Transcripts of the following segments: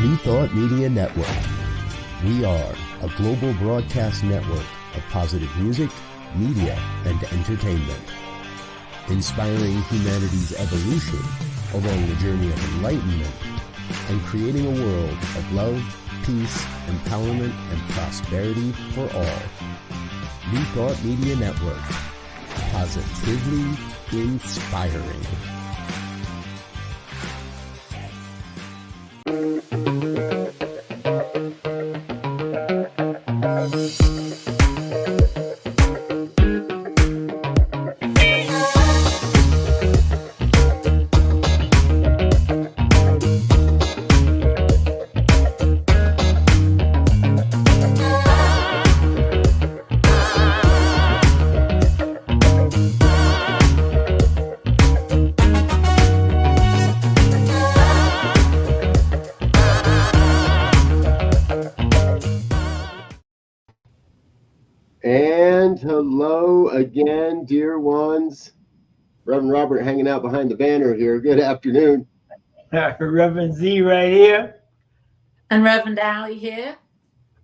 New Thought Media Network. We are a global broadcast network of positive music, media, and entertainment, inspiring humanity's evolution along the journey of enlightenment and creating a world of love, peace, empowerment, and prosperity for all. New Thought Media Network. Positively inspiring. And hello again, dear ones. Reverend Robert hanging out behind the banner here. Good afternoon. Reverend Z right here. And Reverend Allie here.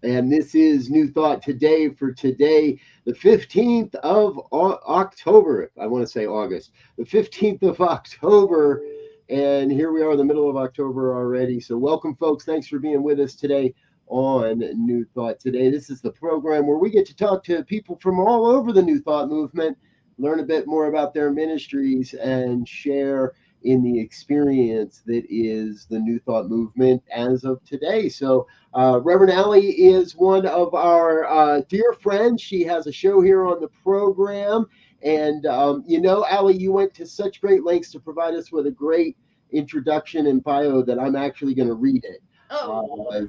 And this is New Thought Today for today, the 15th of October. I want to say August. The 15th of October. And here we are in the middle of October already. So welcome, folks. Thanks for being with us today on New Thought Today. This is the program where we get to talk to people from all over the New Thought movement, learn a bit more about their ministries, and share in the experience that is the New Thought movement as of today. So Reverend Allie is one of our dear friends. She has a show here on the program. And, Allie, you went to such great lengths to provide us with a great introduction and bio that I'm actually going to read it.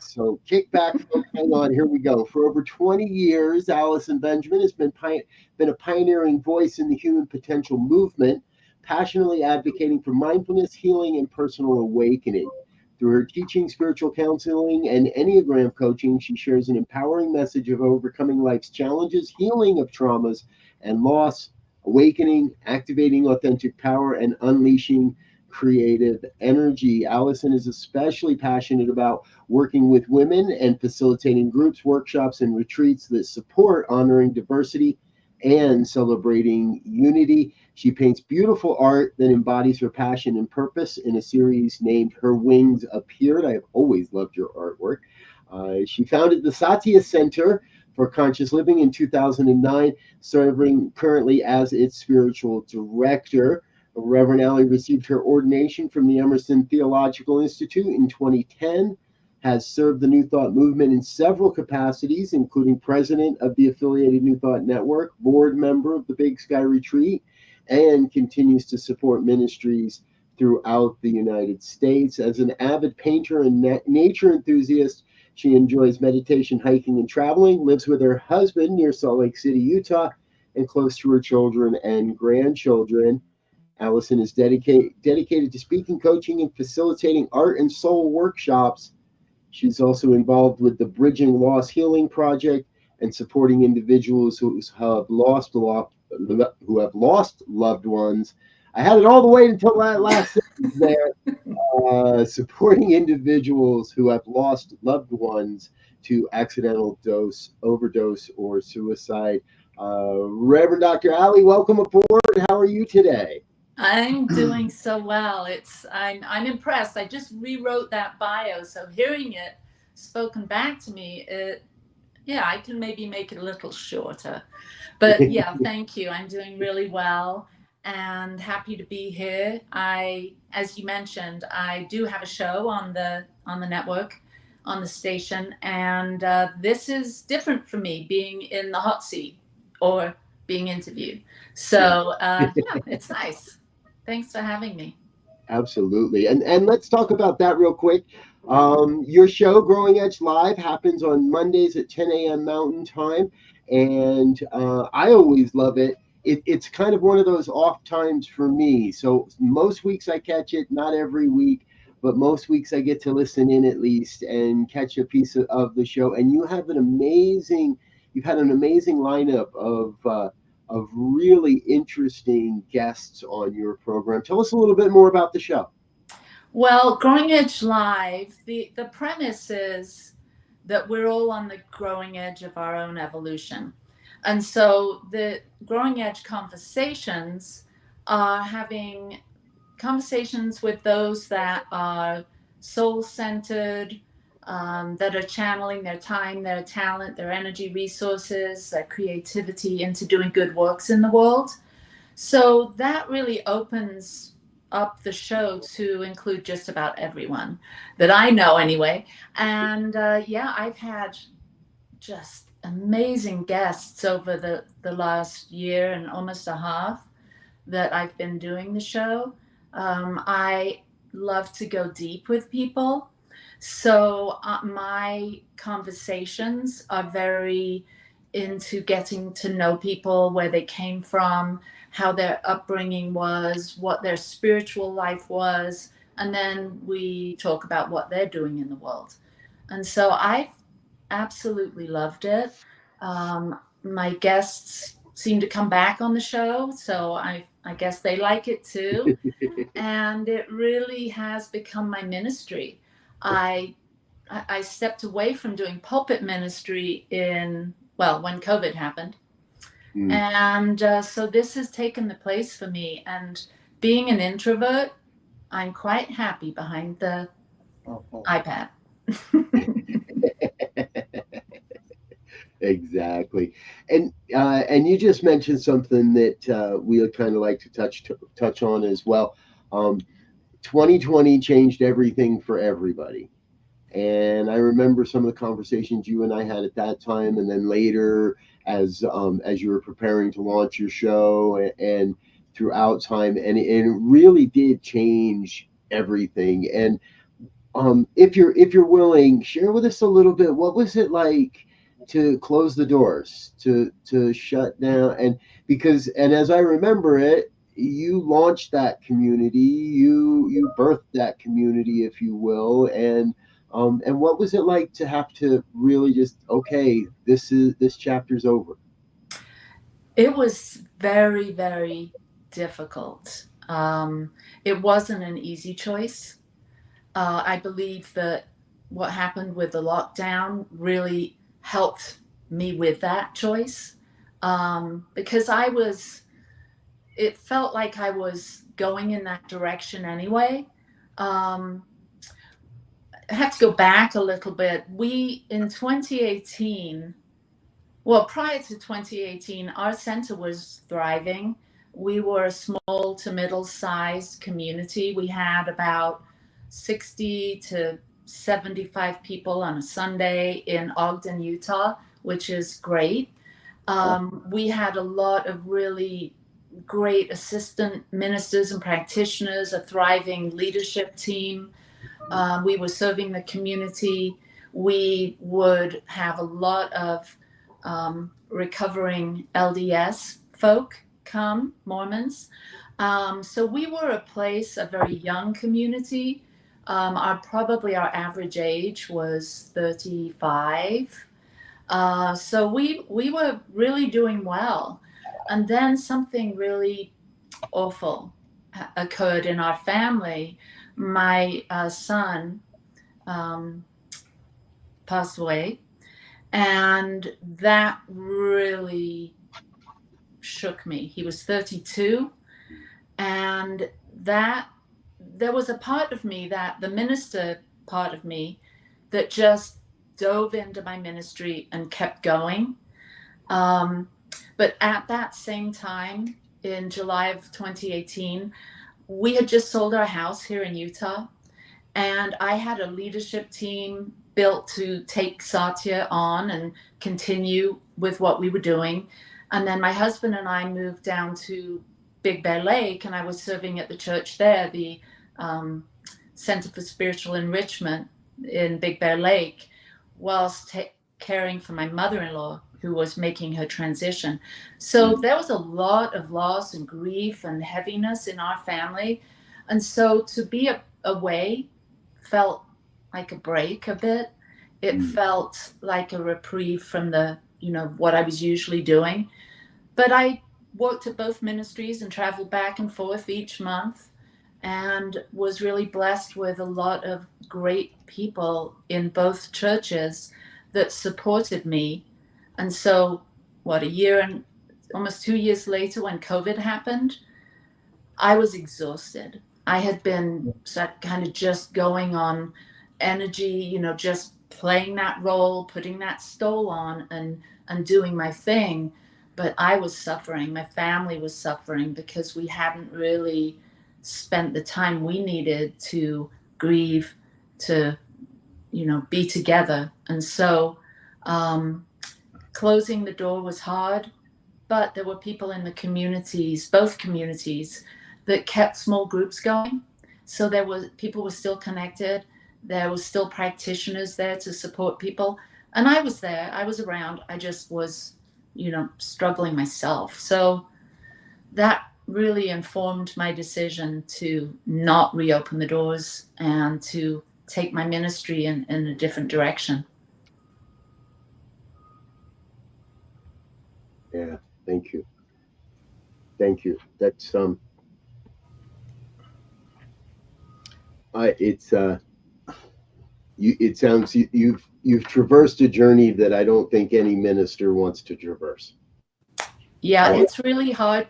So kick back, folks, hang on, here we go. For over 20 years, Allison Benjamin has been a pioneering voice in the human potential movement, passionately advocating for mindfulness, healing, and personal awakening. Through her teaching, spiritual counseling, and Enneagram coaching, she shares an empowering message of overcoming life's challenges, healing of traumas and loss, awakening, activating authentic power, and unleashing creative energy. Allison is especially passionate about working with women and facilitating groups, workshops, and retreats that support honoring diversity and celebrating unity. She paints beautiful art that embodies her passion and purpose in a series named Her Wings Appeared. I have always loved your artwork. She founded the Satya Center for Conscious Living in 2009, serving currently as its spiritual director. Reverend Allie received her ordination from the Emerson Theological Institute in 2010, has served the New Thought movement in several capacities, including president of the affiliated New Thought Network, board member of the Big Sky Retreat, and continues to support ministries throughout the United States. As an avid painter and nature enthusiast, she enjoys meditation, hiking, and traveling, lives with her husband near Salt Lake City, Utah, and close to her children and grandchildren. Allison is dedicated to speaking, coaching, and facilitating art and soul workshops. She's also involved with the Bridging Loss Healing Project and supporting individuals who have lost loved ones. I had it all the way until that last sentence there. Supporting individuals who have lost loved ones to accidental overdose, or suicide. Reverend Dr. Allie, welcome aboard. How are you today? I'm doing so well. I'm impressed. I just rewrote that bio, so hearing it spoken back to me, I can maybe make it a little shorter. But yeah, thank you. I'm doing really well and happy to be here. As you mentioned, I do have a show on the network, on the station, and this is different for me, being in the hot seat or being interviewed. So it's nice. Thanks for having me. Absolutely. And let's talk about that real quick. Your show, Growing Edge Live, happens on Mondays at 10 a.m. Mountain Time. And I always love it. It's kind of one of those off times for me. So most weeks I catch it, not every week, but most weeks I get to listen in at least and catch a piece of the show. And you've had an amazing lineup of really interesting guests on your program. Tell us a little bit more about the show. Well, Growing Edge Live, the premise is that we're all on the growing edge of our own evolution. And so the Growing Edge conversations are having conversations with those that are soul-centered, that are channeling their time, their talent, their energy resources, their creativity into doing good works in the world. So that really opens up the show to include just about everyone that I know anyway. And yeah, I've had just amazing guests over the last year and almost a half that I've been doing the show. I love to go deep with people. So my conversations are very into getting to know people, where they came from, how their upbringing was, what their spiritual life was, and then we talk about what they're doing in the world. And so I absolutely loved it. My guests seem to come back on the show, so I guess they like it too. And it really has become my ministry. I stepped away from doing pulpit ministry when COVID happened. And so this has taken the place for me. And being an introvert, I'm quite happy behind the iPad. Exactly. And you just mentioned something that we would kind of like to touch on as well. 2020 changed everything for everybody. And I remember some of the conversations you and I had at that time, and then later as you were preparing to launch your show, and throughout time, and it really did change everything. And if you're willing, share with us a little bit. What was it like to close the doors, to shut down? And as I remember it, you launched that community, you birthed that community, if you will. And what was it like to have to really just, okay, this chapter's over? It was very, very difficult. It wasn't an easy choice. I believe that what happened with the lockdown really helped me with that choice, because it felt like I was going in that direction anyway. I have to go back a little bit. In 2018, well, prior to 2018, our center was thriving. We were a small to middle-sized community. We had about 60 to 75 people on a Sunday in Ogden, Utah, which is great. We had a lot of really great assistant ministers and practitioners, a thriving leadership team. We were serving the community. We would have a lot of recovering LDS folk come, Mormons. So we were a very young community. Our average age was 35. So we were really doing well. And then something really awful occurred in our family. My son passed away, and that really shook me. He was 32, and there was a part of me, that the minister part of me, that just dove into my ministry and kept going. But at that same time, in July of 2018, we had just sold our house here in Utah, and I had a leadership team built to take Satya on and continue with what we were doing. And then my husband and I moved down to Big Bear Lake, and I was serving at the church there, the Center for Spiritual Enrichment in Big Bear Lake, whilst caring for my mother-in-law, who was making her transition. So there was a lot of loss and grief and heaviness in our family. And so to be away felt like a break a bit. It felt like a reprieve from what I was usually doing. But I worked at both ministries and traveled back and forth each month. and was really blessed with a lot of great people in both churches that supported me. And so, what, a year and almost 2 years later, when COVID happened, I was exhausted. I had been kind of just going on energy, just playing that role, putting that stole on and doing my thing. But I was suffering. My family was suffering because we hadn't really spent the time we needed to grieve, to, be together. And so closing the door was hard, but there were people in the communities, both communities, that kept small groups going. So people were still connected. There was still practitioners there to support people. And I was there, I was around. I just was, struggling myself. So that really informed my decision to not reopen the doors and to take my ministry in a different direction. Yeah, thank you. Thank you. That's it sounds you've traversed a journey that I don't think any minister wants to traverse. Yeah, it's really hard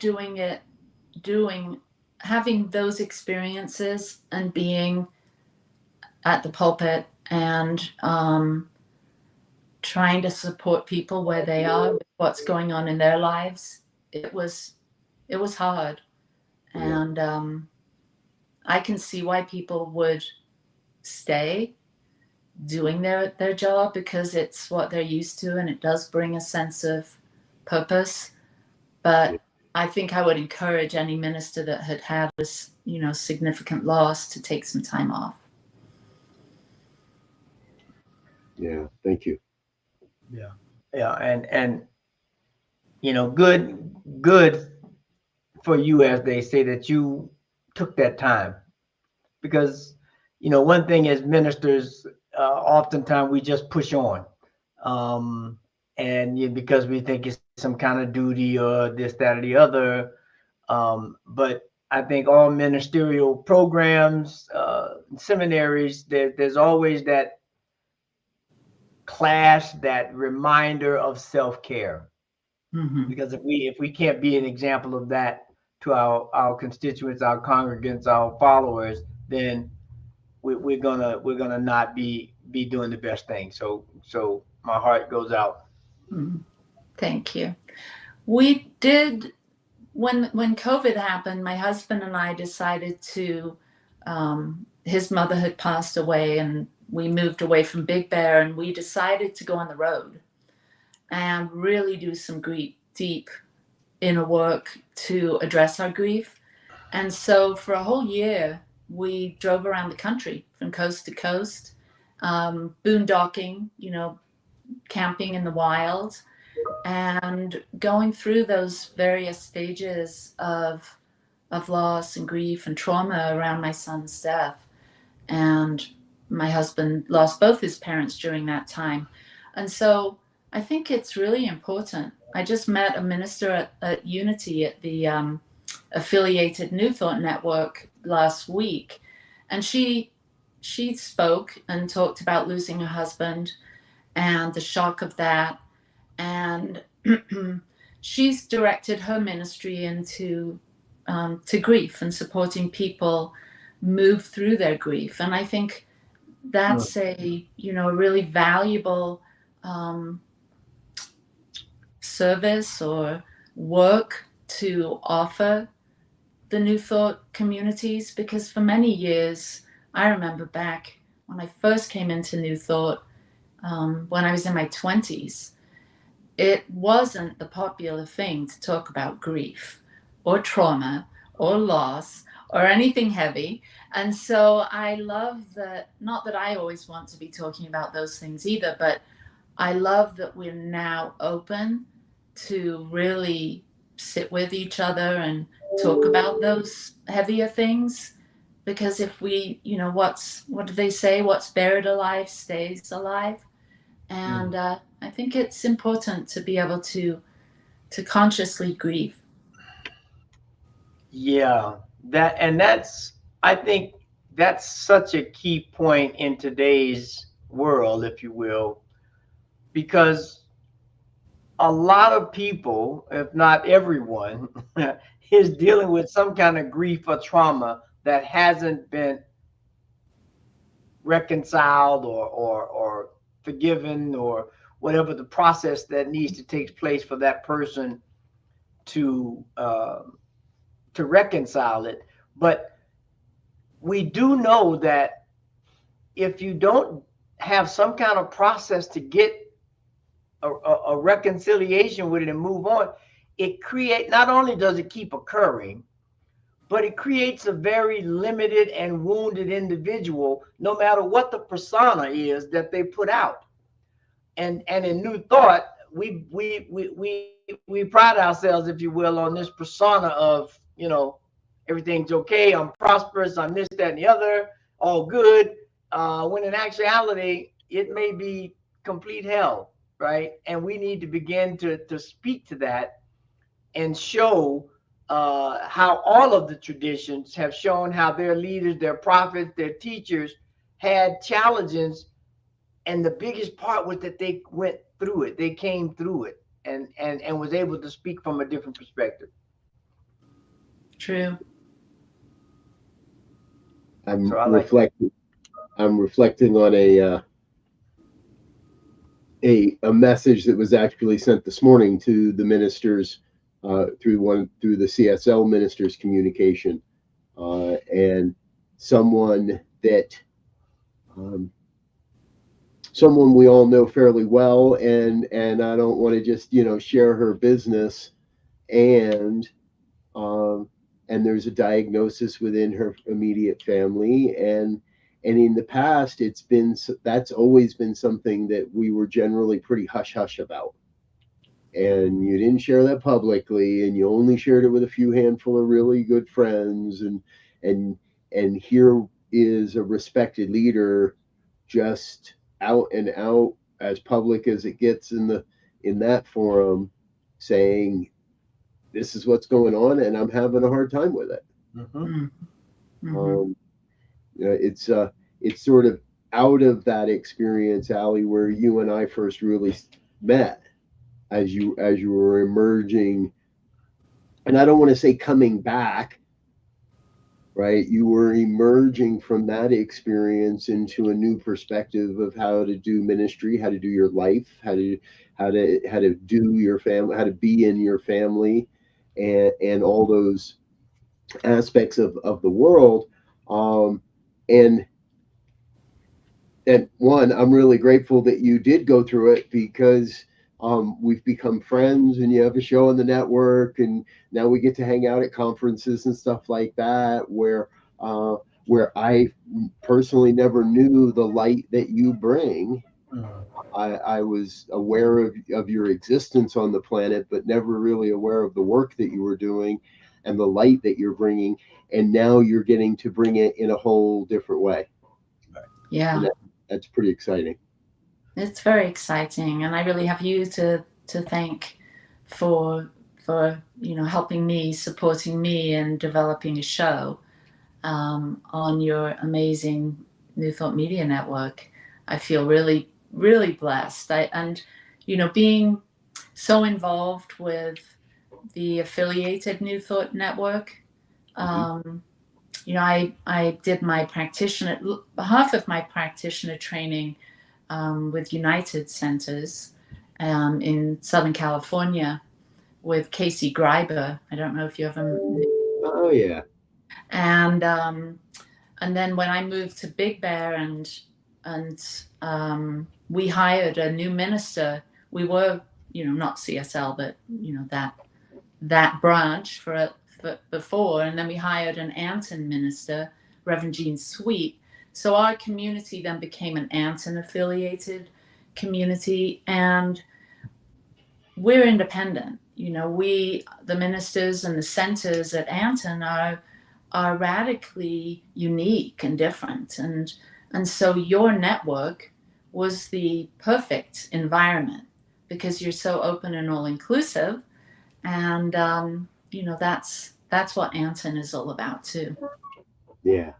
having those experiences and being at the pulpit and trying to support people where they are, with what's going on in their lives. It was hard. And I can see why people would stay doing their job, because it's what they're used to and it does bring a sense of purpose. But I think I would encourage any minister that had this, significant loss to take some time off. Yeah, thank you. Yeah, and good for you, as they say, that you took that time, because one thing as ministers, oftentimes we just push on, and because we think it's some kind of duty or this, that, or the other. But I think all ministerial programs, seminaries, there's always that class, that reminder of self-care. Mm-hmm. Because if we can't be an example of that to our constituents, our congregants, our followers, then we're gonna not be doing the best thing. So my heart goes out. Mm-hmm. Thank you. We did, when COVID happened, my husband and I decided to, his mother had passed away and we moved away from Big Bear, and we decided to go on the road and really do some deep inner work to address our grief. And so for a whole year, we drove around the country from coast to coast, boondocking, camping in the wild, and going through those various stages of loss and grief and trauma around my son's death. And my husband lost both his parents during that time. And so I think it's really important. I just met a minister at Unity at the affiliated New Thought Network last week. And she spoke and talked about losing her husband and the shock of that. And she's directed her ministry into to grief and supporting people move through their grief. And I think that's a really valuable service or work to offer the New Thought communities, because for many years, I remember back when I first came into New Thought, when I was in my 20s, it wasn't the popular thing to talk about grief or trauma or loss or anything heavy. And so I love that, not that I always want to be talking about those things either, but I love that we're now open to really sit with each other and talk about those heavier things. Because if we, what do they say? What's buried alive stays alive. And I think it's important to be able to consciously grieve. Yeah, that's I think that's such a key point in today's world, if you will, because a lot of people, if not everyone, is dealing with some kind of grief or trauma that hasn't been reconciled or forgiven, or whatever the process that needs to take place for that person to reconcile it. But we do know that if you don't have some kind of process to get a reconciliation with it and move on, it create, not only does it keep occurring, but it creates a very limited and wounded individual, no matter what the persona is that they put out. And in New Thought, we pride ourselves, if you will, on this persona of, everything's okay, I'm prosperous, I'm this, that, and the other, all good. When in actuality, it may be complete hell, right? And we need to begin to speak to that and show how all of the traditions have shown how their leaders, their prophets, their teachers had challenges. And the biggest part was that they went through it. They came through it and was able to speak from a different perspective. True. I'm reflecting on a message that was actually sent this morning to the ministers through the CSL ministers communication, and someone we all know fairly well, and I don't want to just share her business, and there's a diagnosis within her immediate family, and in the past that's always been something that we were generally pretty hush hush about, and you didn't share that publicly, and you only shared it with a few handful of really good friends, and here is a respected leader, just out and out, as public as it gets in that forum, saying this is what's going on and I'm having a hard time with it. Mm-hmm. Mm-hmm. It's sort of out of that experience, Allie, where you and I first really met, as you were emerging, and I don't want to say coming back, right? You were emerging from that experience into a new perspective of how to do ministry, how to do your life, how to do your family, how to be in your family, and all those aspects of the world. And one, I'm really grateful that you did go through it, because we've become friends, and you have a show on the network, and now we get to hang out at conferences and stuff like that, where I personally never knew the light that you bring. I was aware of your existence on the planet, but never really aware of the work that you were doing and the light that you're bringing. And now you're getting to bring it in a whole different way. Yeah. That's pretty exciting. It's very exciting. And I really have you to thank for helping me, supporting me, and developing a show on your amazing New Thought Media Network. I feel really, really blessed. Being so involved with the affiliated New Thought Network, I did half of my practitioner training with United Centers in Southern California with Casey Greiber. I don't know if you ever. Oh yeah. And then when I moved to Big Bear and we hired a new minister. We were, not CSL, but that branch for before, and then we hired an Anton minister, Reverend Gene Sweet. So our community then became an Anton affiliated community, and we're independent. We, the ministers and the centers at Anton, are radically unique and different, and so your network was the perfect environment because you're so open and all inclusive, and that's what Anton is all about too. Yeah.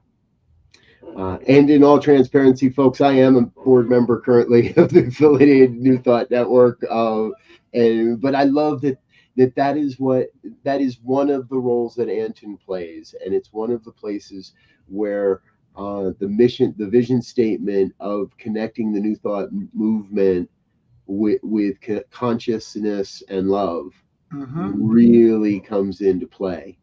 And in all transparency, folks, I am a board member currently of the affiliated New Thought Network. But I love that is one of the roles that Anton plays, and it's one of the places where the vision statement of connecting the New Thought movement with consciousness and love really comes into play.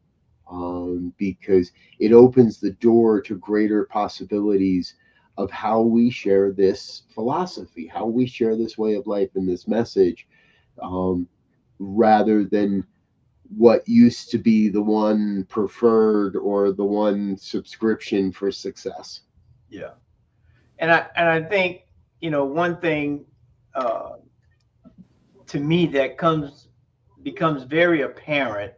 Because it opens the door to greater possibilities of how we share this philosophy, how we share this way of life and this message, rather than what used to be the one preferred or the one subscription for success. Yeah. And I think, one thing to me that becomes very apparent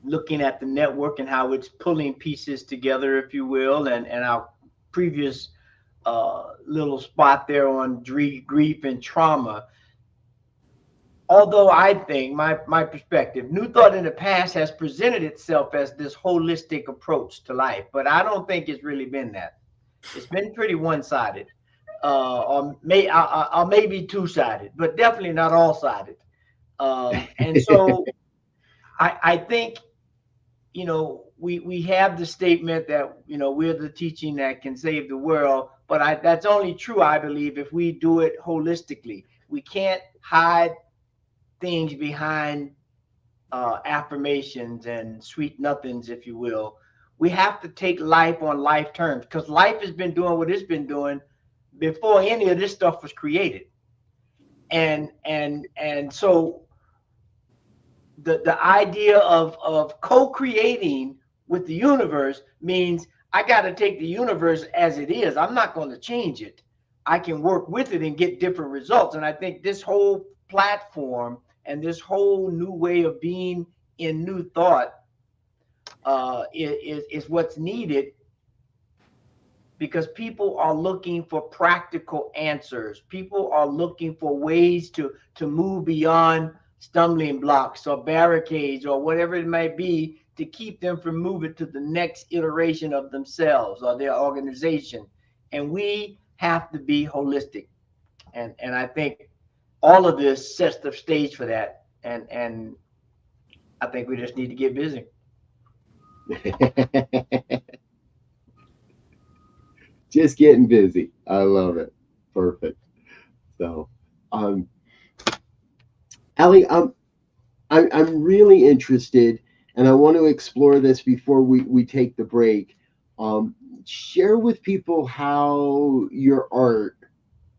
looking at the network and how it's pulling pieces together, if you will, and our previous little spot there on grief and trauma. Although I think my perspective, New Thought in the past has presented itself as this holistic approach to life, but I don't think it's really been that. It's been pretty one-sided, or maybe two-sided, but definitely not all-sided. And so I think, we have the statement that, we're the teaching that can save the world, but that's only true, I believe, if we do it holistically. We can't hide things behind affirmations and sweet nothings, if you will. We have to take life on life terms, because life has been doing what it's been doing before any of this stuff was created. And so the idea of co-creating with the universe means I got to take the universe as it is. I'm not going to change it. I can work with it and get different results. And I think this whole platform and this whole new way of being in New Thought is what's needed, because people are looking for practical answers. People are looking for ways to move beyond stumbling blocks or barricades or whatever it might be to keep them from moving to the next iteration of themselves or their organization. And we have to be holistic. And I think all of this sets the stage for that. And I think we just need to get busy. Just getting busy. I love it. Perfect. So, Allie, I'm really interested, and I want to explore this before we take the break. Share with people how your art,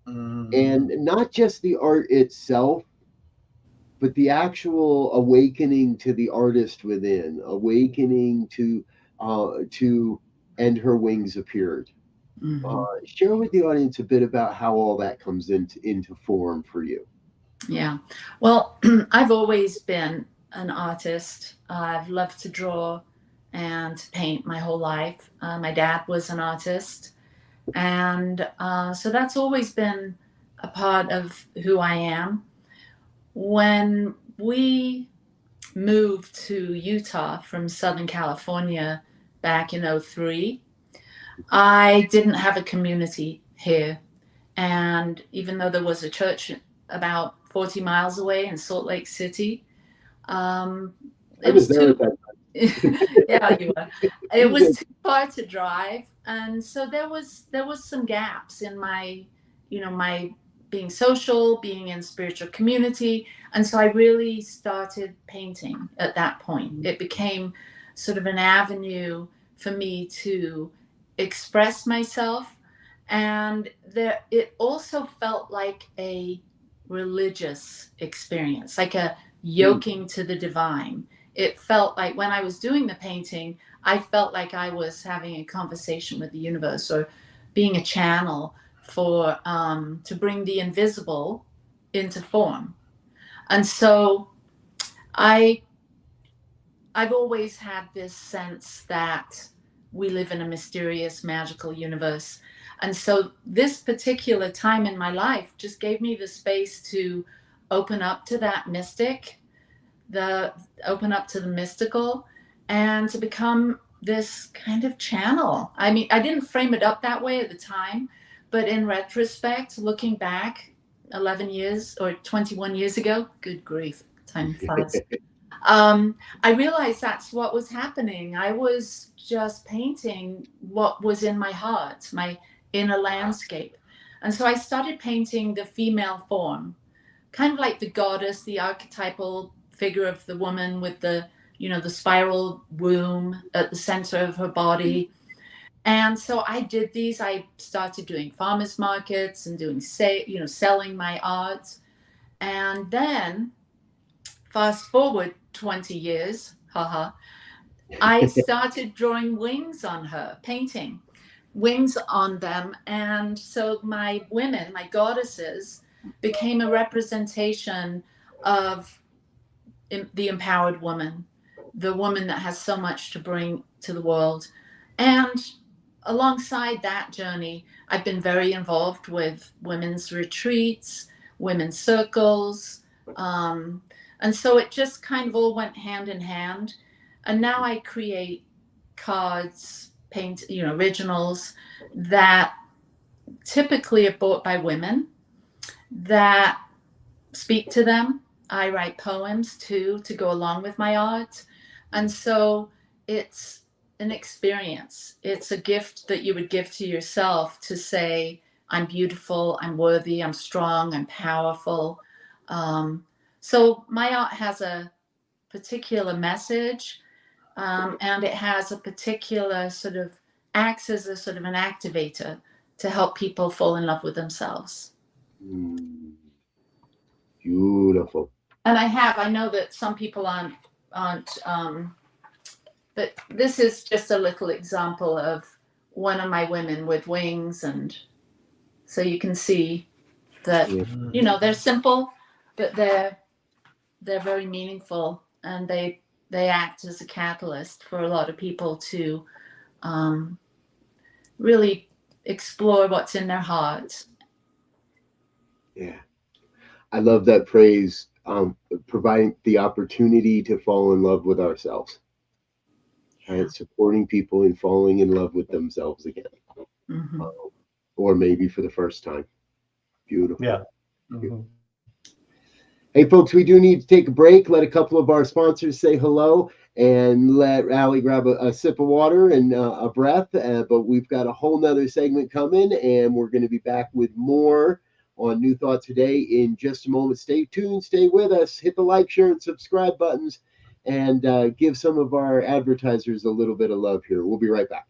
and not just the art itself, but the actual awakening to the artist within, awakening to and her wings appeared. Share with the audience a bit about how all that comes into form for you. Yeah. Well, I've always been an artist. I've loved to draw and paint my whole life. My dad was an artist. And so that's always been a part of who I am. When we moved to Utah from Southern California back in 2003, I didn't have a community here. And even though there was a church about 40 miles away in Salt Lake City, it was too, yeah, you were. It was too far to drive. And so there was some gaps in my, my being social, being in spiritual community. And so I really started painting at that point. It became sort of an avenue for me to express myself. And it also felt like a religious experience, like a yoking to the divine. It felt like when I was doing the painting, I felt like I was having a conversation with the universe, or being a channel for to bring the invisible into form. And so I've always had this sense that we live in a mysterious, magical universe. And so this particular time in my life just gave me the space to open up to that open up to the mystical, and to become this kind of channel. I mean, I didn't frame it up that way at the time, but in retrospect, looking back 11 years or 21 years ago, good grief, time flies. I realized that's what was happening. I was just painting what was in my heart, my inner landscape. And so I started painting the female form, kind of like the goddess, the archetypal figure of the woman with the, the spiral womb at the center of her body. And so I did these. I started doing farmers markets and doing, selling my art. And then fast forward 20 years, I started drawing wings on her, painting wings on them. And so my women, my goddesses, became a representation of the empowered woman, the woman that has so much to bring to the world. And alongside that journey, I've been very involved with women's retreats, women's circles. And so it just kind of all went hand in hand. And now I create cards, paint, originals that typically are bought by women that speak to them. I write poems too to go along with my art. And so it's an experience. It's a gift that you would give to yourself to say, I'm beautiful, I'm worthy, I'm strong, I'm powerful. So my art has a particular message, and it has a particular sort of, acts as a sort of an activator to help people fall in love with themselves. Beautiful. And I know that some people aren't, but this is just a little example of one of my women with wings. And so you can see that, they're simple, but they're very meaningful, and they act as a catalyst for a lot of people to really explore what's in their heart. Yeah. I love that phrase, providing the opportunity to fall in love with ourselves. Right? Supporting people in falling in love with themselves again. Mm-hmm. Or maybe for the first time. Beautiful. Yeah. Mm-hmm. Hey, folks, we do need to take a break. Let a couple of our sponsors say hello and let Allie grab a sip of water and a breath. But we've got a whole nother segment coming, and we're going to be back with more on New Thought Today in just a moment. Stay tuned. Stay with us. Hit the like, share, and subscribe buttons, and give some of our advertisers a little bit of love here. We'll be right back.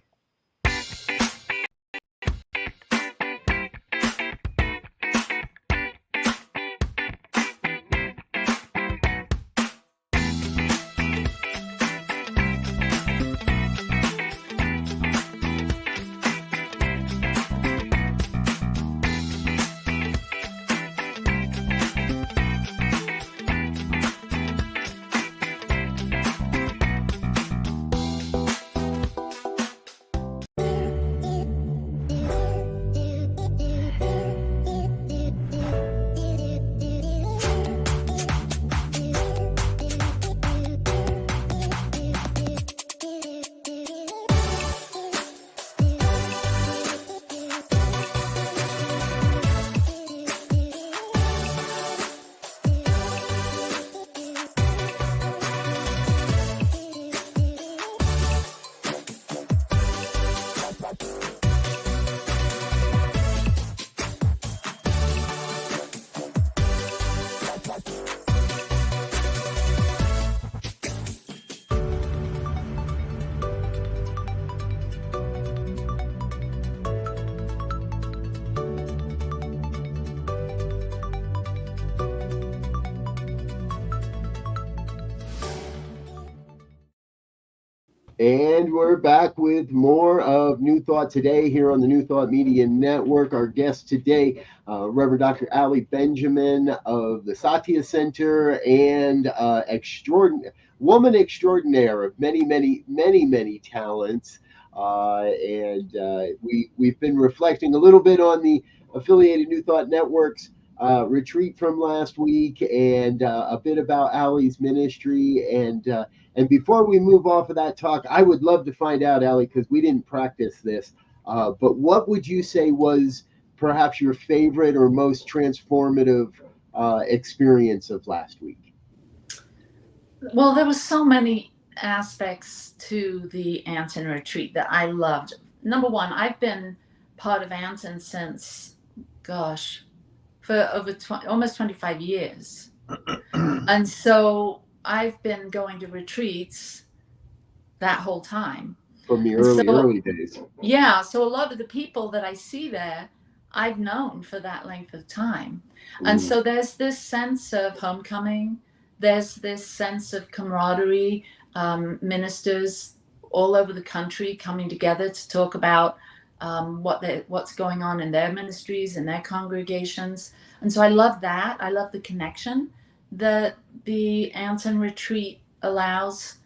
And we're back with more of New Thought Today here on the New Thought Media Network. Our guest today, Reverend Dr. Allie Benjamin of the Satya Center, and woman extraordinaire of many, many, many, many talents. We've been reflecting a little bit on the affiliated New Thought Network's retreat from last week and a bit about Allie's ministry. And before we move off of that talk, I would love to find out, Allie, because we didn't practice this, but what would you say was perhaps your favorite or most transformative experience of last week? Well, there were so many aspects to the Anton retreat that I loved. Number one, I've been part of Anton since, gosh, for over almost 25 years. And so I've been going to retreats that whole time. From the early days. Yeah. So a lot of the people that I see there, I've known for that length of time. And so there's this sense of homecoming. There's this sense of camaraderie, ministers all over the country coming together to talk about what's going on in their ministries and their congregations. And so I love that. I love the connection that the Anton retreat allows.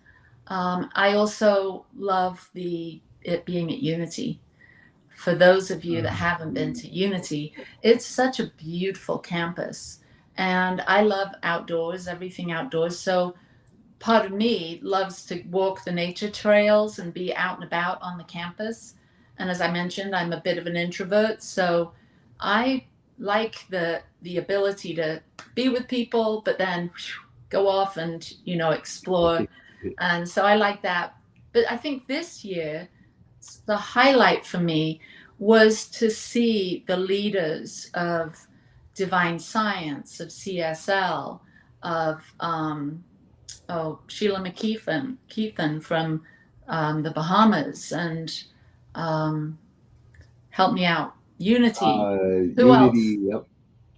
I also love it being at Unity. For those of you that haven't been to Unity, it's such a beautiful campus. And I love outdoors, everything outdoors. So part of me loves to walk the nature trails and be out and about on the campus. And as I mentioned, I'm a bit of an introvert. So I like the ability to be with people, but then go off and, explore. And so I like that. But I think this year, the highlight for me was to see the leaders of Divine Science, of CSL, of Sheila McKeithen from the Bahamas, and help me out, Unity. Who Unity, else?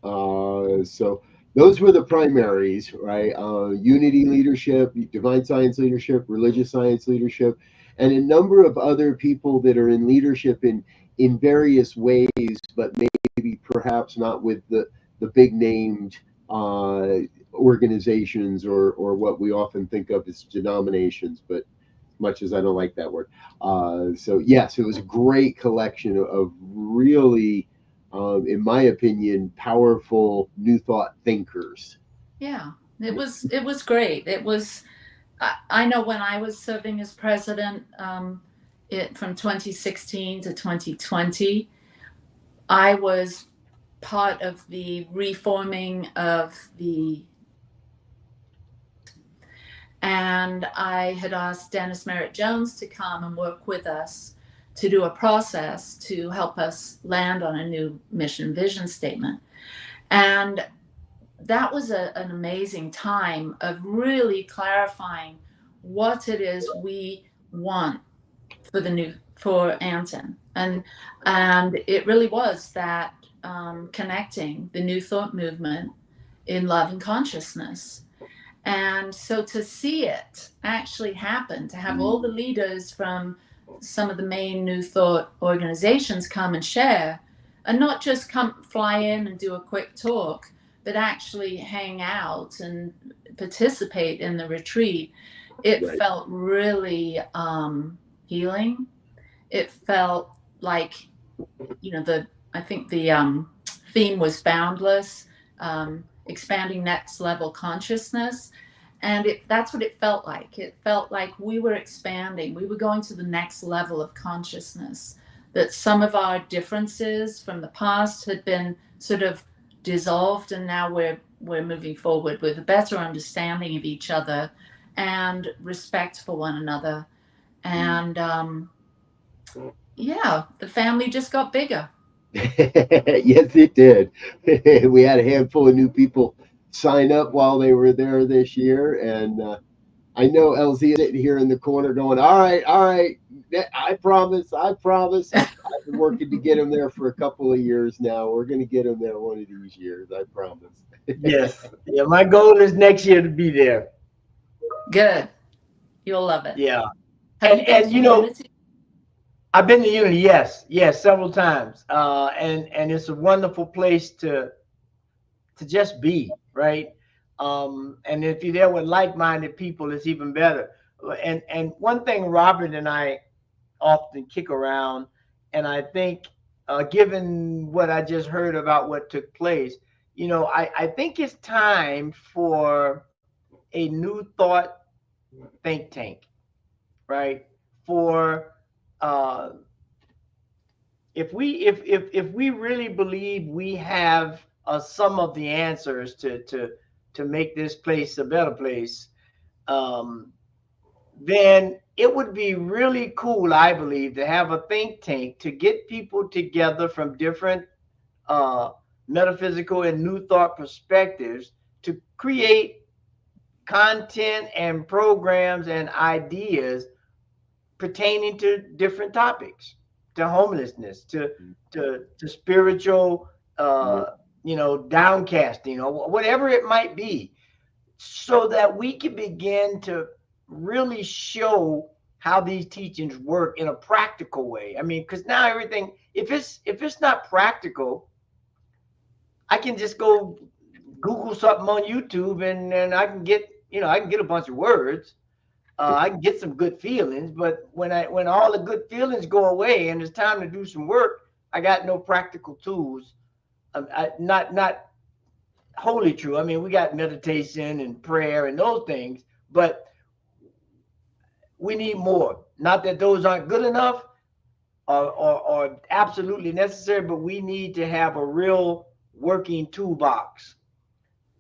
Yep. So those were the primaries, right? Unity leadership, Divine Science leadership, religious science leadership, and a number of other people that are in leadership in various ways, but maybe perhaps not with the big named organizations or what we often think of as denominations, but much as I don't like that word. So yes, it was a great collection of really, in my opinion, powerful New Thought thinkers. Yeah, it was great. It was, I know when I was serving as president, from 2016 to 2020, I was part of the reforming of and I had asked Dennis Merritt Jones to come and work with us to do a process to help us land on a new mission vision statement. And that was an amazing time of really clarifying what it is we want for Anton. And it really was that connecting the New Thought movement in love and consciousness. And so to see it actually happen, to have all the leaders from some of the main New Thought organizations come and share, and not just come fly in and do a quick talk, but actually hang out and participate in the retreat, it felt really healing. It felt like, I think the theme was boundless, expanding next level consciousness. And that's what it felt like. It felt like we were expanding. We were going to the next level of consciousness, that some of our differences from the past had been sort of dissolved, and now we're moving forward with a better understanding of each other and respect for one another. And the family just got bigger. Yes, it did. We had a handful of new people sign up while they were there this year, and I know Elzia sitting here in the corner going, all right, I promise. I've been working to get them there for a couple of years now. We're going to get them there one of these years, I promise. Yes. Yeah, my goal is next year to be there. Good. You'll love it. Yeah. Have you been to Unity? I've been to Unity, yes, several times. And it's a wonderful place to just be, right? And if you're there with like-minded people, it's even better. And one thing Robert and I often kick around, and I think given what I just heard about what took place, I think it's time for a new thought think tank, right? For if we really believe we have some of the answers to make this place a better place, then it would be really cool, I believe, to have a think tank to get people together from different metaphysical and new thought perspectives to create content and programs and ideas pertaining to different topics, to homelessness, to spiritual, downcasting, or whatever it might be, so that we can begin to really show how these teachings work in a practical way. I mean, because now everything, if it's not practical, I can just go Google something on YouTube and I can get a bunch of words. I can get some good feelings, but when all the good feelings go away and it's time to do some work, I got no practical tools. Not wholly true. I mean, we got meditation and prayer and those things, but we need more. Not that those aren't good enough or absolutely necessary, but we need to have a real working toolbox,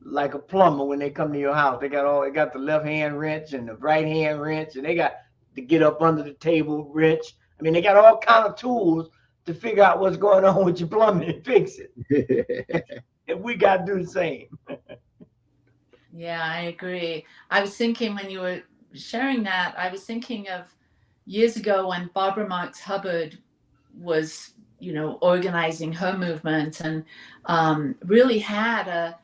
like a plumber. When they come to your house, they got the left hand wrench and the right hand wrench, and they got the get up under the table wrench. I mean, they got all kind of tools to figure out what's going on with your plumbing and fix it. And we got to do the same. Yeah, I agree. I was thinking when you were sharing that, I was thinking of years ago when Barbara Marx Hubbard was, organizing her movement and really had a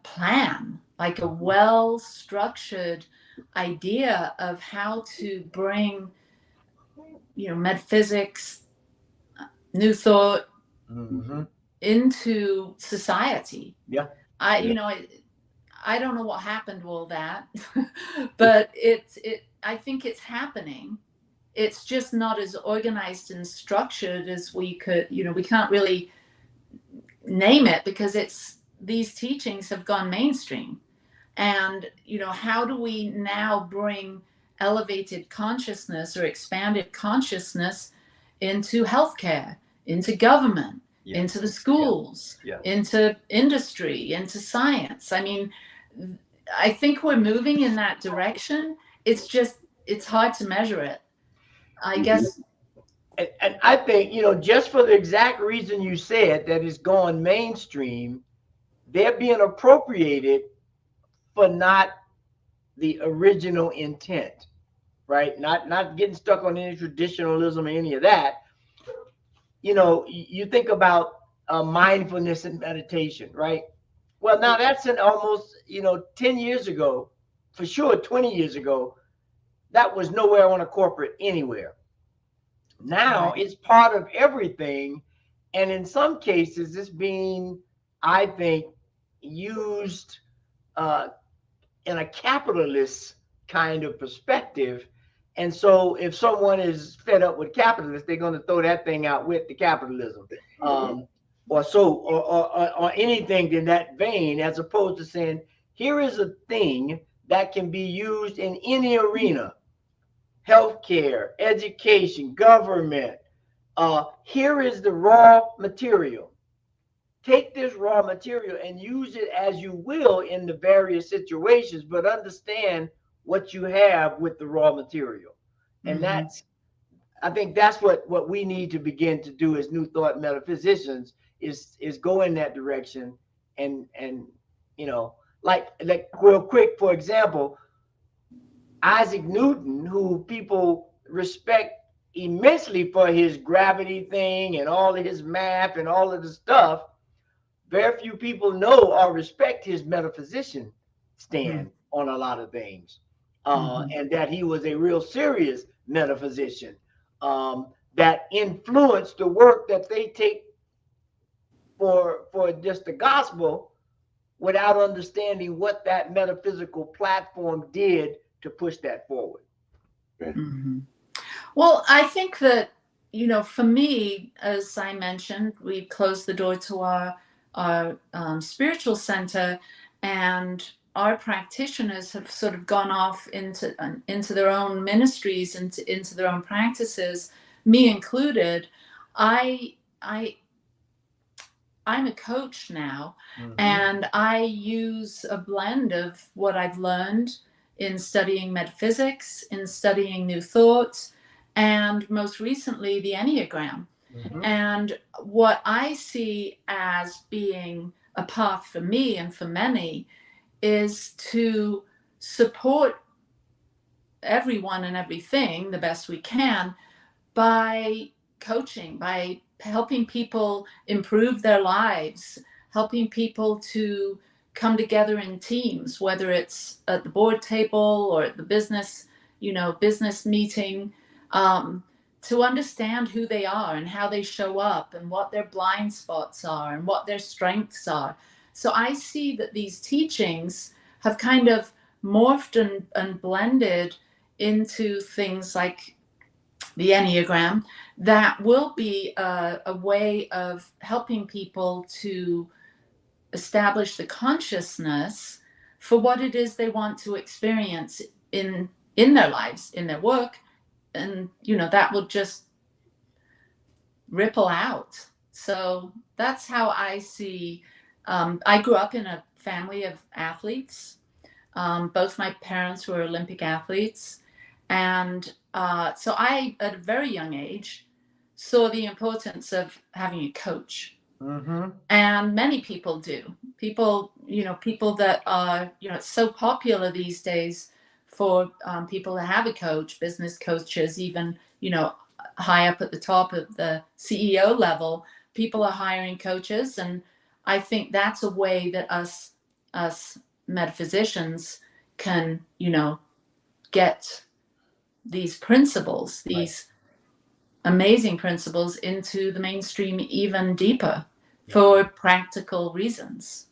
plan, like a well-structured idea of how to bring, metaphysics, new thought into society. Yeah. I don't know what happened to all that, but I think it's happening. It's just not as organized and structured as we could, we can't really name it because these teachings have gone mainstream. And, how do we now bring elevated consciousness or expanded consciousness into healthcare, into government, into the schools, into industry, into science? I mean, I think we're moving in that direction. It's hard to measure it, I guess. And I think, just for the exact reason you said, that it's gone mainstream, they're being appropriated for not the original intent, right? Not getting stuck on any traditionalism or any of that. You think about mindfulness and meditation, right? Well, now that's almost, 10 years ago, for sure 20 years ago, that was nowhere on a corporate anywhere. Now it's part of everything. And in some cases, it's being, I think, used in a capitalist kind of perspective. And so if someone is fed up with capitalists, they're going to throw that thing out with the capitalism. Or anything in that vein, as opposed to saying, here is a thing that can be used in any arena: healthcare, education, government. Here is the raw material. Take this raw material and use it as you will in the various situations, but understand what you have with the raw material. And I think that's what we need to begin to do as New Thought metaphysicians, is go in that direction. And like real quick, for example, Isaac Newton, who people respect immensely for his gravity thing and all of his math and all of the stuff, very few people know or respect his metaphysician stand on a lot of things. And that he was a real serious metaphysician that influenced the work that they take for just the gospel, without understanding what that metaphysical platform did to push that forward. Well, I think that, for me, as I mentioned, we closed the door to our spiritual center, and our practitioners have sort of gone off into their own ministries, into their own practices, me included. I'm a coach now, and I use a blend of what I've learned in studying metaphysics, in studying New Thought, and most recently the Enneagram. And what I see as being a path for me and for many is to support everyone and everything the best we can by coaching, by helping people improve their lives, helping people to come together in teams, whether it's at the board table or at the business meeting, to understand who they are and how they show up and what their blind spots are and what their strengths are. So I see that these teachings have kind of morphed and blended into things like the Enneagram that will be a way of helping people to establish the consciousness for what it is they want to experience in their lives, in their work, and that will just ripple out. So that's how I see. I grew up in a family of athletes. Both my parents were Olympic athletes. And so I, at a very young age, saw the importance of having a coach. And many people do. People that are, it's so popular these days for people to have a coach, business coaches, even, high up at the top of the CEO level, people are hiring coaches. And I think that's a way that us metaphysicians can, get these principles, these amazing principles into the mainstream even deeper for practical reasons.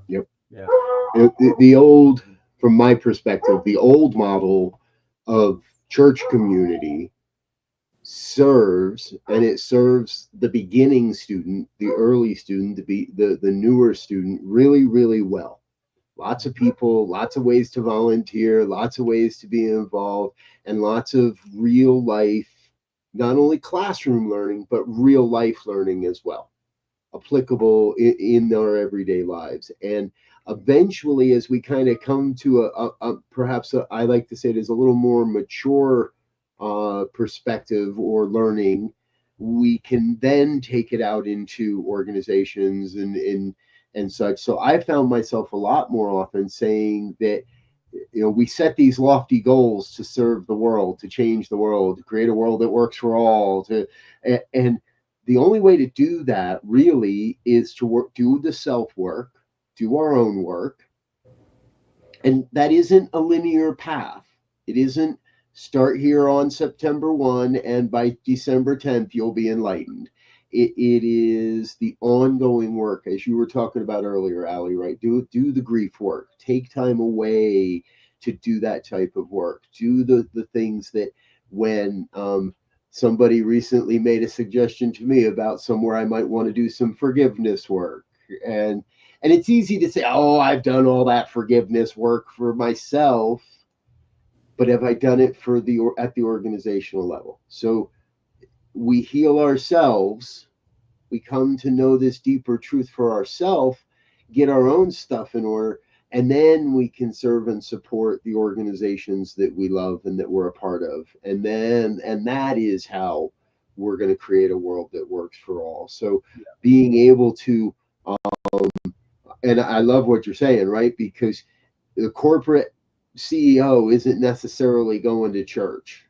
The old, from my perspective, the old model of church community serves the beginning student, the early student, the newer student really, really well. Lots of people, lots of ways to volunteer, lots of ways to be involved, and lots of real life, not only classroom learning, but real life learning as well, applicable in our everyday lives. And eventually, as we kind of come to perhaps I like to say it is a little more mature perspective or learning, we can then take it out into organizations and such. So I found myself a lot more often saying that, we set these lofty goals to serve the world, to change the world, to create a world that works for all, and the only way to do that really is to do the self-work, do our own work. And that isn't a linear path. It isn't start here on September 1 and by December 10th, you'll be enlightened. It is the ongoing work, as you were talking about earlier, Ali, right? Do the grief work. Take time away to do that type of work. Do the things that when somebody recently made a suggestion to me about somewhere I might want to do some forgiveness work. And it's easy to say, oh, I've done all that forgiveness work for myself, but have I done it at the organizational level? So we heal ourselves, we come to know this deeper truth for ourselves, get our own stuff in order, and then we can serve and support the organizations that we love and that we're a part of. And that is how we're going to create a world that works for all. So being able to, and I love what you're saying, right? Because the corporate CEO isn't necessarily going to church,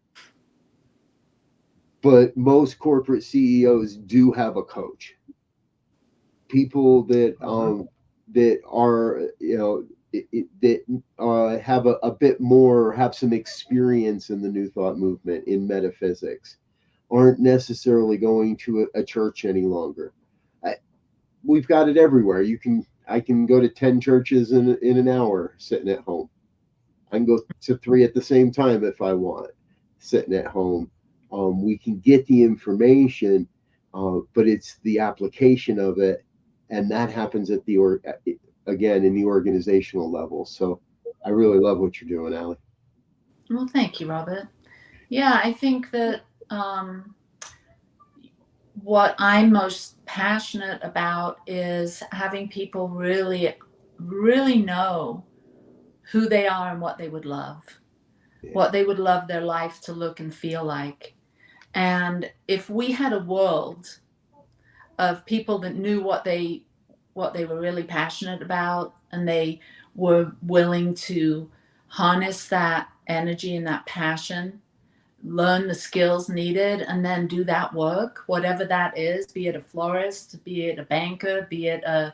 but most corporate CEOs do have a coach. People that that are that have a bit more, have some experience in the New Thought movement, in metaphysics, aren't necessarily going to a church any longer. We've got it everywhere. I can go to 10 churches in an hour sitting at home. I can go to 3 at the same time if I want, sitting at home. We can get the information, but it's the application of it and that happens at the again in the organizational level. So I really love what you're doing, Allie. Well, thank you, Robert. Yeah, I think that what I'm most passionate about is having people really, really know who they are and what they would love, what they would love their life to look and feel like. And if we had a world of people that knew what they were really passionate about, and they were willing to harness that energy and that passion, learn the skills needed, and then do that work, whatever that is, be it a florist, be it a banker, be it a,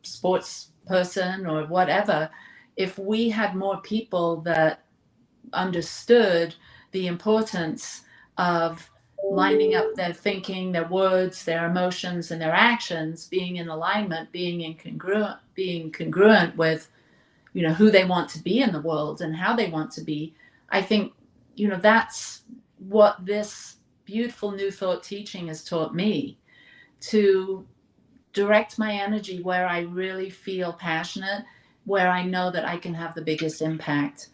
sports person or whatever. If we had more people that understood the importance of lining up their thinking, their words, their emotions, and their actions, being in alignment, being congruent with, who they want to be in the world and how they want to be. I think, that's what this beautiful New Thought teaching has taught me, to direct my energy where I really feel passionate, where I know that I can have the biggest impact.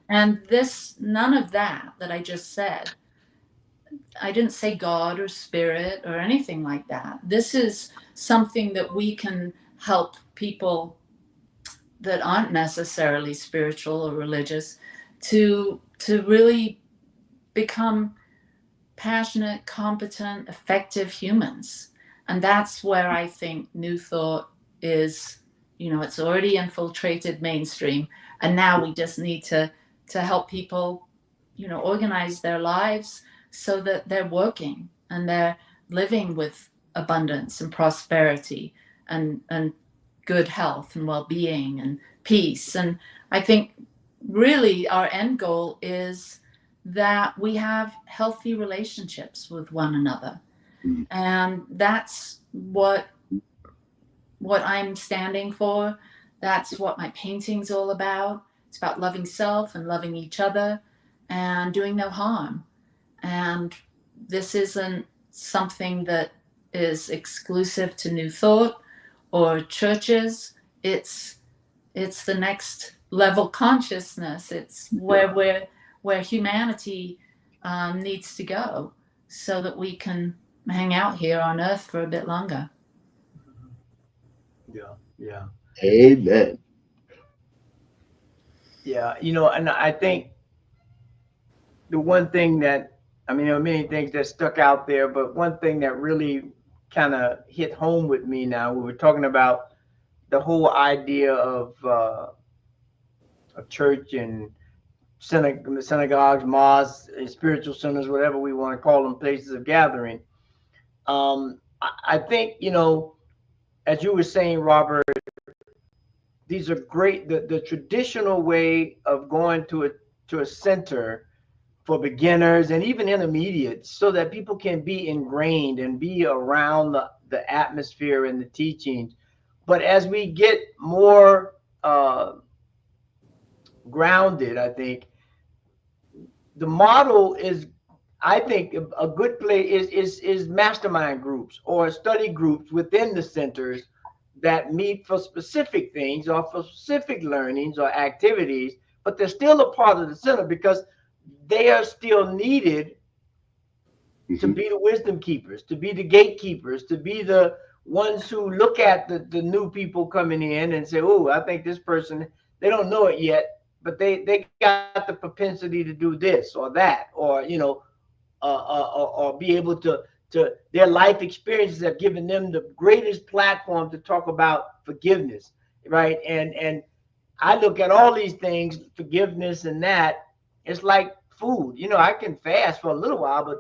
And none of that I just said, I didn't say God or spirit or anything like that. This is something that we can help people that aren't necessarily spiritual or religious to really become passionate, competent, effective humans. And that's where I think New Thought is, it's already infiltrated mainstream. And now we just need to help people, organize their lives so that they're working and they're living with abundance and prosperity and good health and well-being and peace. And I think really our end goal is that we have healthy relationships with one another. And that's what I'm standing for. That's what my painting's all about. It's about loving self and loving each other and doing no harm. And this isn't something that is exclusive to New Thought or churches. It's the next level consciousness. It's where humanity needs to go so that we can hang out here on Earth for a bit longer. Yeah. Amen. Yeah, and I think the one thing that, there are many things that stuck out there, but one thing that really kind of hit home with me now, we were talking about the whole idea of a church and synagogues, mosques, spiritual centers, whatever we want to call them, places of gathering. I think, as you were saying, Robert, these are great. The traditional way of going to a center for beginners and even intermediates, so that people can be ingrained and be around the atmosphere and the teachings. But as we get more grounded, I think the model is, I think a good place is mastermind groups or study groups within the centers that meet for specific things or for specific learnings or activities, but they're still a part of the center because they are still needed to be the wisdom keepers, to be the gatekeepers, to be the ones who look at the new people coming in and say, oh, I think this person, they don't know it yet, but they got the propensity to do this or that, or, or be able to their life experiences have given them the greatest platform to talk about forgiveness, right? And I look at all these things, forgiveness and that, it's like food. I can fast for a little while, but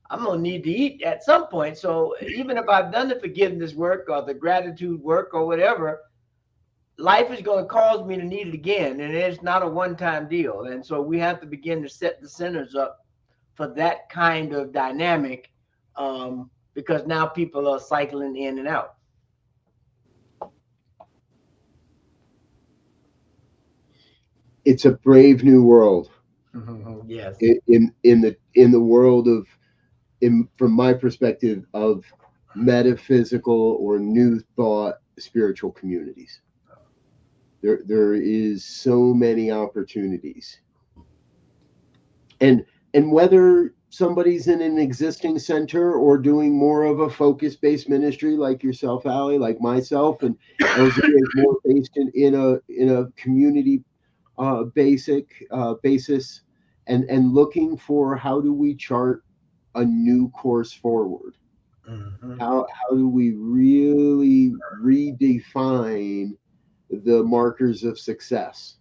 I'm going to need to eat at some point. So even if I've done the forgiveness work or the gratitude work or whatever, life is going to cause me to need it again. And it's not a one-time deal. And so we have to begin to set the centers up for that kind of dynamic, because now people are cycling in and out. It's a brave new world. Yes. In the world of, from my perspective, of metaphysical or new thought spiritual communities. There is so many opportunities. And whether somebody's in an existing center or doing more of a focus-based ministry like yourself, Allie, like myself, and Elzia is more based in a community basis, and looking for how do we chart a new course forward. Mm-hmm. How do we really redefine the markers of success?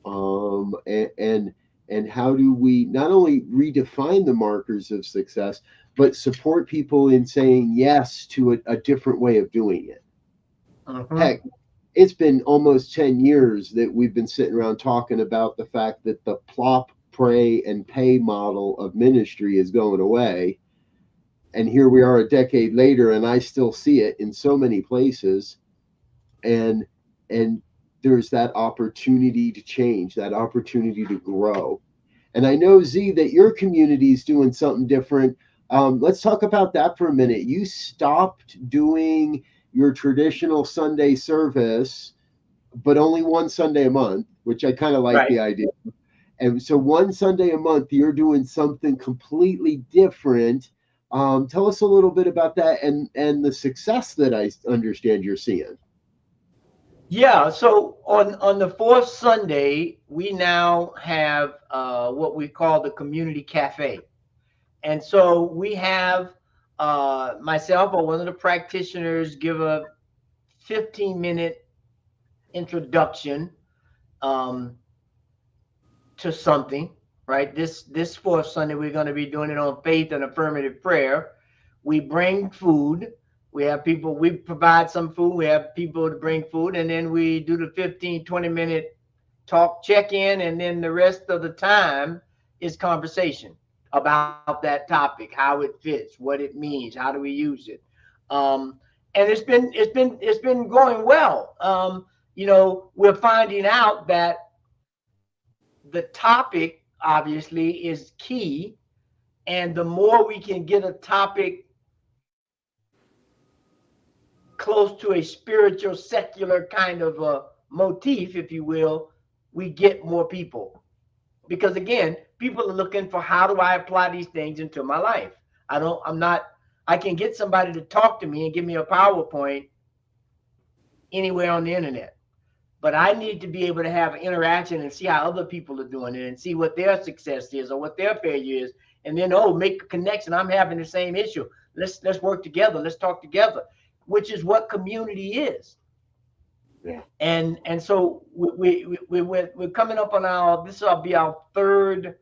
And how do we not only redefine the markers of success, but support people in saying yes to a different way of doing it? Mm-hmm. Heck, it's been almost 10 years that we've been sitting around talking about the fact that the plop, pray, and pay model of ministry is going away. And here we are a decade later, and I still see it in so many places. And there's that opportunity to change, that opportunity to grow. And I know, Z, that your community is doing something different. Let's talk about that for a minute. You stopped doing your traditional Sunday service, but only one Sunday a month, which I kind of like Right. the idea. And so one Sunday a month, you're doing something completely different. Tell us a little bit about that and the success that I understand you're seeing. Yeah, so on the fourth Sunday, we now have what we call the community cafe. And so we have myself or one of the practitioners give a 15-minute introduction to something, right? This fourth Sunday, we're going to be doing it on faith and affirmative prayer. We bring food. We have people, we provide some food. We have people to bring food. And then we do the 15, 20-minute talk, check-in. And then the rest of the time is conversation about that topic, how it fits, what it means, how do we use it. And it's been going well. We're finding out that the topic obviously is key. And the more we can get a topic close to a spiritual, secular kind of a motif, if you will, we get more people. Because again, people are looking for, how do I apply these things into my life? I can get somebody to talk to me and give me a PowerPoint anywhere on the internet. But I need to be able to have interaction and see how other people are doing it and see what their success is or what their failure is. And then, make a connection. I'm having the same issue. Let's work together. Let's talk together, which is what community is. Yeah. And so we're coming up on this will be our third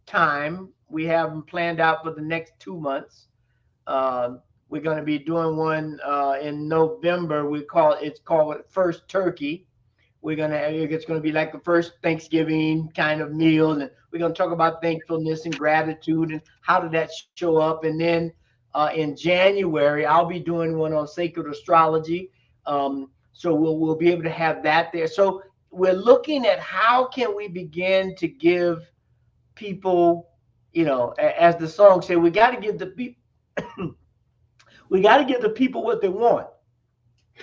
time. We have them planned out for the next 2 months. We're going to be doing one in November. It's called First Turkey. It's going to be like the first Thanksgiving kind of meal, and we're going to talk about thankfulness and gratitude and how did that show up. And then in January, I'll be doing one on sacred astrology. So we'll be able to have that there. So we're looking at how can we begin to give people, as the song said, we got to give the people, what they want.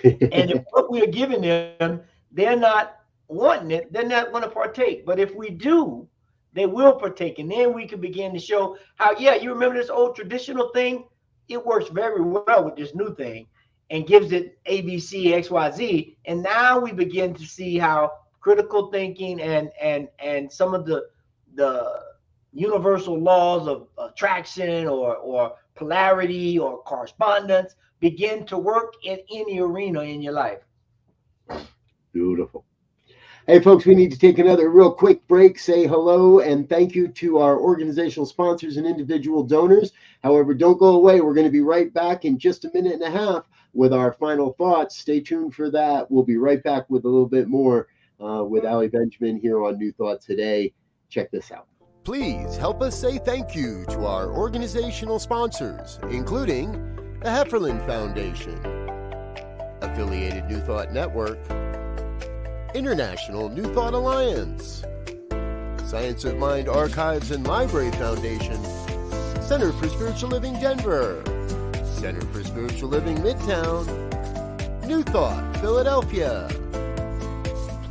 And if what we are giving them, they're not wanting it, they're not going to partake. But if we do, they will partake. And then we can begin to show how, you remember this old traditional thing? It works very well with this new thing and gives it ABC, XYZ. And now we begin to see how critical thinking and some of the universal laws of attraction or polarity or correspondence begin to work in any arena in your life. Beautiful. Hey, folks, we need to take another real quick break, say hello, and thank you to our organizational sponsors and individual donors. However, don't go away. We're going to be right back in just a minute and a half with our final thoughts. Stay tuned for that. We'll be right back with a little bit more with Allie Benjamin here on New Thought Today. Check this out. Please help us say thank you to our organizational sponsors, including the Hefferland Foundation, Affiliated New Thought Network, International New Thought Alliance, Science of Mind Archives and Library Foundation, Center for Spiritual Living Denver, Center for Spiritual Living Midtown, New Thought Philadelphia,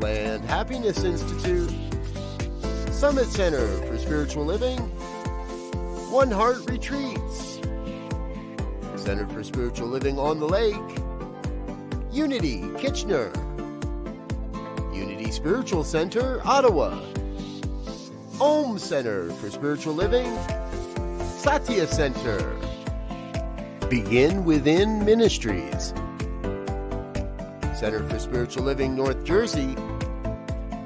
Planned Happiness Institute, Summit Center for Spiritual Living, One Heart Retreats, Center for Spiritual Living on the Lake, Unity Kitchener, Unity Spiritual Center Ottawa, Om Center for Spiritual Living, Satya Center, Begin Within Ministries, Center for Spiritual Living North Jersey,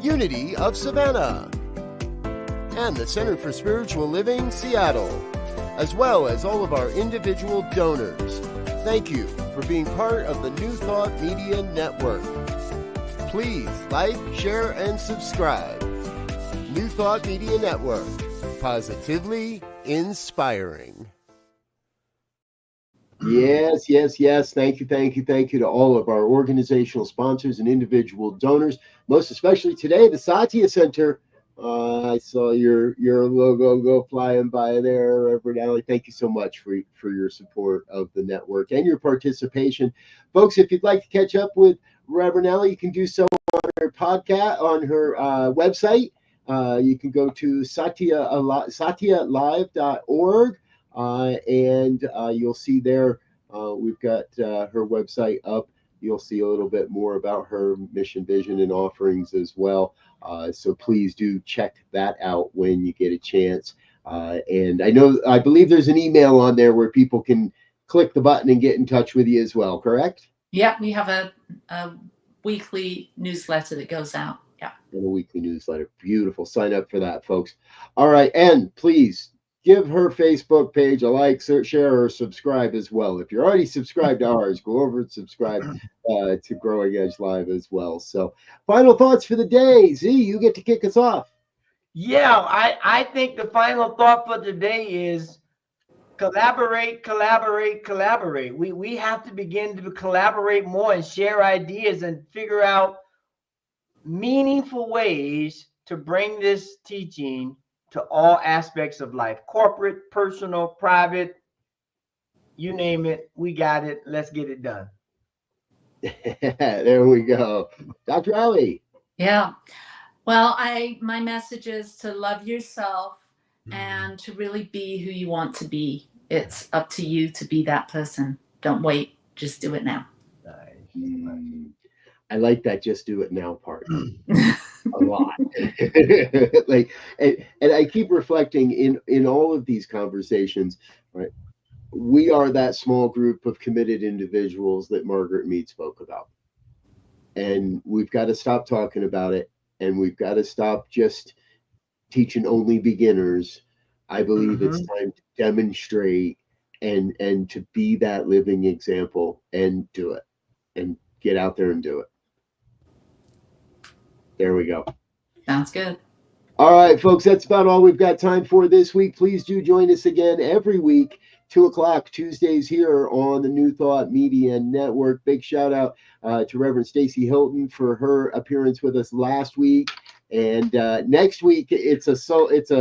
Unity of Savannah, and the Center for Spiritual Living Seattle, as well as all of our individual donors. Thank you for being part of the New Thought Media Network. Please like, share, and subscribe. New Thought Media Network, positively inspiring. Yes, yes, yes. Thank you, thank you, thank you to all of our organizational sponsors and individual donors, most especially today, the Satya Center. I saw your logo go flying by there, Reverend Alley. Thank you so much for your support of the network and your participation. Folks, if you'd like to catch up with Reverend Alley, you can do so on her podcast, on her website. You can go to satyalive.org, and you'll see there we've got her website up. You'll see a little bit more about her mission, vision, and offerings as well. So please do check that out when you get a chance. And I believe there's an email on there where people can click the button and get in touch with you as well, correct? Yeah, we have a weekly newsletter that goes out. Yeah. And a weekly newsletter. Beautiful. Sign up for that, folks. All right. And please give her Facebook page a like, share, or subscribe as well. If you're already subscribed to ours, go over and subscribe to Growing Edge Live as well. So final thoughts for the day. Z, you get to kick us off. Yeah, I think the final thought for today is collaborate. We have to begin to collaborate more and share ideas and figure out meaningful ways to bring this teaching to all aspects of life, corporate, personal, private, you name it, we got it. Let's get it done. There we go. Dr. Ali. Yeah. Well, my message is to love yourself and to really be who you want to be. It's up to you to be that person. Don't wait. Just do it now. I like that just do it now part a lot. Like, and I keep reflecting in all of these conversations, right? We are that small group of committed individuals that Margaret Mead spoke about. And we've got to stop talking about it, and we've got to stop just teaching only beginners. I believe it's time to demonstrate and to be that living example and do it and get out there and do it. There we go. Sounds good. All right, folks, that's about all we've got time for this week. Please do join us again every week, 2 o'clock Tuesdays here on the New Thought Media Network. Big shout out to Reverend Stacy Hilton for her appearance with us last week. And next week, it's a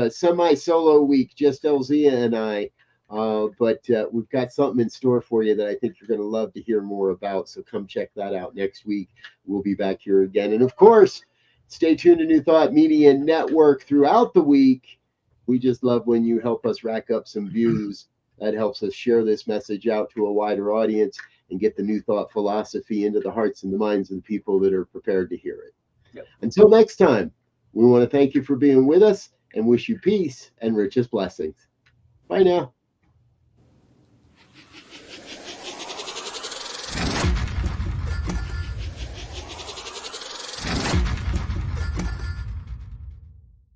semi-solo week, just Elzia and I. But we've got something in store for you that I think you're going to love to hear more about. So come check that out next week. We'll be back here again. And of course, stay tuned to New Thought Media Network throughout the week. We just love when you help us rack up some views. That helps us share this message out to a wider audience and get the New Thought philosophy into the hearts and the minds of the people that are prepared to hear it. Yep. Until next time, we want to thank you for being with us and wish you peace and richest blessings. Bye now.